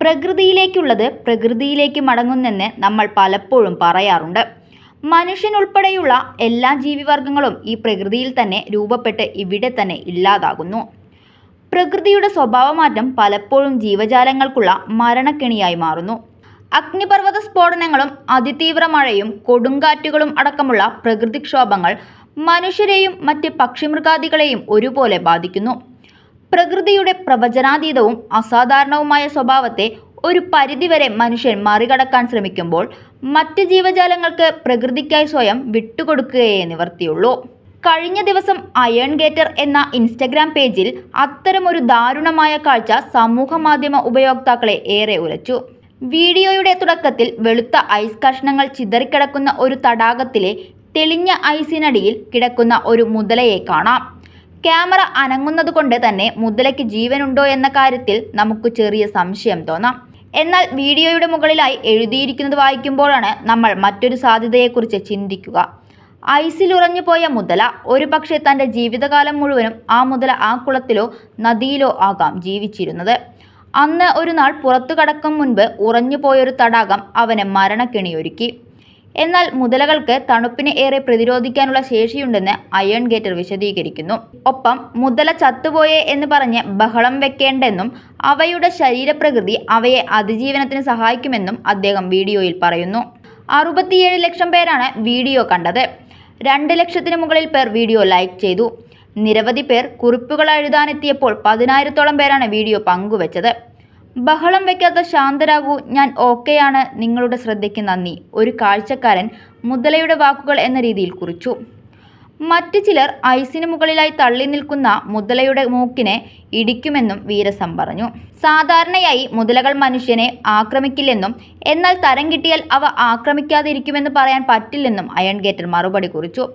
പ്രകൃതിയിലേക്കുള്ളത് പ്രകൃതിയിലേക്ക് മടങ്ങുന്നെന്ന് നമ്മൾ പലപ്പോഴും പറയാറുണ്ട്. മനുഷ്യനുൾപ്പെടെയുള്ള എല്ലാ ജീവിവർഗങ്ങളും ഈ പ്രകൃതിയിൽ തന്നെ രൂപപ്പെട്ട് ഇവിടെ തന്നെ ഇല്ലാതാകുന്നു. പ്രകൃതിയുടെ സ്വഭാവമാറ്റം പലപ്പോഴും ജീവജാലങ്ങൾക്കുള്ള മരണക്കെണിയായി മാറുന്നു. അഗ്നിപർവ്വത സ്ഫോടനങ്ങളും അതിതീവ്ര മഴയും കൊടുങ്കാറ്റുകളും അടക്കമുള്ള പ്രകൃതിക്ഷോഭങ്ങൾ മനുഷ്യരെയും മറ്റ് പക്ഷിമൃഗാദികളെയും ഒരുപോലെ ബാധിക്കുന്നു. പ്രകൃതിയുടെ പ്രവചനാതീതവും അസാധാരണവുമായ സ്വഭാവത്തെ ഒരു പരിധിവരെ മനുഷ്യൻ മറികടക്കാൻ ശ്രമിക്കുമ്പോൾ മറ്റ് ജീവജാലങ്ങൾക്ക് പ്രകൃതിക്കായി സ്വയം വിട്ടുകൊടുക്കുകയേ നിവർത്തിയുള്ളൂ. കഴിഞ്ഞ ദിവസം അയൺ ഗേറ്റർ എന്ന ഇൻസ്റ്റഗ്രാം പേജിൽ അത്തരമൊരു ദാരുണമായ കാഴ്ച സമൂഹമാധ്യമ ഉപയോക്താക്കളെ ഏറെ ഉലച്ചു. വീഡിയോയുടെ തുടക്കത്തിൽ വെളുത്ത ഐസ് കഷ്ണങ്ങൾ ചിതറിക്കിടക്കുന്ന ഒരു തടാകത്തിലെ തെളിഞ്ഞ ഐസിനടിയിൽ കിടക്കുന്ന ഒരു മുതലയെ കാണാം. ക്യാമറ അനങ്ങുന്നതുകൊണ്ട് തന്നെ മുതലയ്ക്ക് ജീവനുണ്ടോ എന്ന കാര്യത്തിൽ നമുക്ക് ചെറിയ സംശയം തോന്നാം. എന്നാൽ വീഡിയോയുടെ മുകളിലായി എഴുതിയിരിക്കുന്നത് വായിക്കുമ്പോഴാണ് നമ്മൾ മറ്റൊരു സാധ്യതയെക്കുറിച്ച് ചിന്തിക്കുക. ഐസിലുറഞ്ഞു പോയ മുതല. ഒരുപക്ഷെ തൻ്റെ ജീവിതകാലം മുഴുവനും ആ മുതല ആ കുളത്തിലോ നദിയിലോ ആകാം ജീവിച്ചിരുന്നത്. അന്ന് ഒരു നാൾ പുറത്തു കടക്കും മുൻപ് ഉറഞ്ഞു പോയൊരു തടാകം അവന് മരണക്കെണിയൊരുക്കി. എന്നാൽ മുതലകൾക്ക് തണുപ്പിനെ ഏറെ പ്രതിരോധിക്കാനുള്ള ശേഷിയുണ്ടെന്ന് അയൺ ഗേറ്റർ വിശദീകരിക്കുന്നു. ഒപ്പം മുതല ചത്തുപോയേ എന്ന് പറഞ്ഞ് ബഹളം വെക്കേണ്ടെന്നും അവയുടെ ശരീരപ്രകൃതി അവയെ അതിജീവനത്തിന് സഹായിക്കുമെന്നും അദ്ദേഹം വീഡിയോയിൽ പറയുന്നു. 67 ലക്ഷം പേരാണ് വീഡിയോ കണ്ടത്. 2 ലക്ഷത്തിന് മുകളിൽ പേർ വീഡിയോ ലൈക്ക് ചെയ്തു. നിരവധി പേർ കുറിപ്പുകൾ എഴുതാനെത്തിയപ്പോൾ 10,000-ഓളം പേരാണ് വീഡിയോ പങ്കുവച്ചത്. ബഹളം വെക്കാത്ത ശാന്തരാകൂ, ഞാൻ ഓക്കെയാണ്, നിങ്ങളുടെ ശ്രദ്ധയ്ക്ക് നന്ദി, ഒരു കാഴ്ചക്കാരൻ മുതലയുടെ വാക്കുകൾ എന്ന രീതിയിൽ കുറിച്ചു. മറ്റു ചിലർ ഐസിന് മുകളിലായി തള്ളി നിൽക്കുന്ന മുതലയുടെ മൂക്കിനെ ഇടിക്കുമെന്നും വീരസം പറഞ്ഞു. സാധാരണയായി മുതലകൾ മനുഷ്യനെ ആക്രമിക്കില്ലെന്നും എന്നാൽ തരം കിട്ടിയാൽ അവ ആക്രമിക്കാതിരിക്കുമെന്ന് പറയാൻ പറ്റില്ലെന്നും അയൺ ഗേറ്റർ മറുപടി കുറിച്ചു.